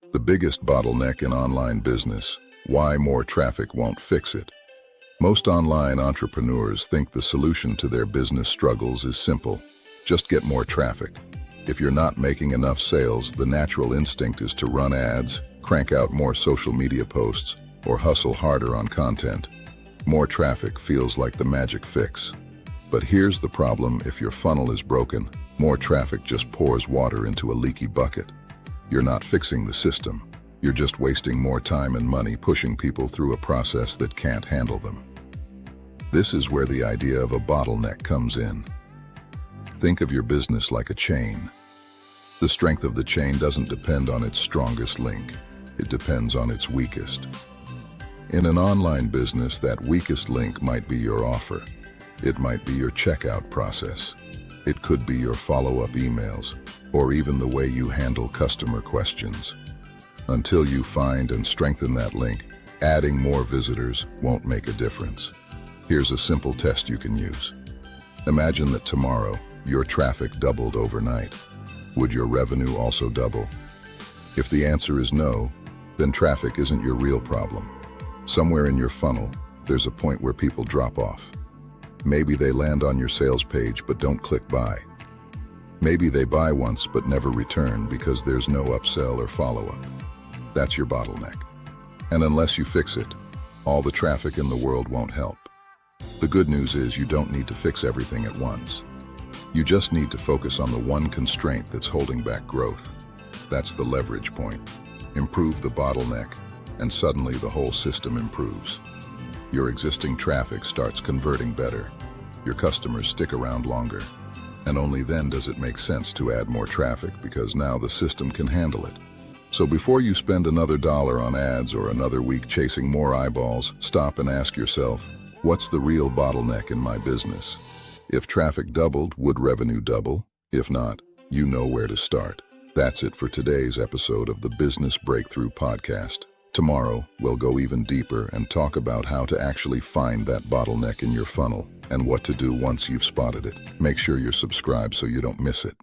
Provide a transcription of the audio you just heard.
The biggest bottleneck in online business: why more traffic won't fix it. Most online entrepreneurs think the solution to their business struggles is simple: just get more traffic. If you're not making enough sales, the natural instinct is to run ads, crank out more social media posts, or hustle harder on content. More traffic feels like the magic fix. But here's the problem: if your funnel is broken, more traffic just pours water into a leaky bucket. You're not fixing the system. You're just wasting more time and money pushing people through a process that can't handle them. This is where the idea of a bottleneck comes in. Think of your business like a chain. The strength of the chain doesn't depend on its strongest link. It depends on its weakest. In an online business, that weakest link might be your offer. It might be your checkout process. It could be your follow-up emails, or even the way you handle customer questions. Until you find and strengthen that link, adding more visitors won't make a difference. Here's a simple test you can use. Imagine that tomorrow, your traffic doubled overnight. Would your revenue also double? If the answer is no, then traffic isn't your real problem. Somewhere in your funnel, there's a point where people drop off. Maybe they land on your sales page but don't click buy. Maybe they buy once but never return because there's no upsell or follow-up. That's your bottleneck. And unless you fix it, all the traffic in the world won't help. The good news is you don't need to fix everything at once. You just need to focus on the one constraint that's holding back growth. That's the leverage point. Improve the bottleneck, and suddenly the whole system improves. Your existing traffic starts converting better. Your customers stick around longer. And only then does it make sense to add more traffic, because now the system can handle it. So before you spend another dollar on ads or another week chasing more eyeballs, stop and ask yourself, what's the real bottleneck in my business? If traffic doubled, would revenue double? If not, you know where to start. That's it for today's episode of the Business Breakthrough Podcast. Tomorrow, we'll go even deeper and talk about how to actually find that bottleneck in your funnel and what to do once you've spotted it. Make sure you're subscribed so you don't miss it.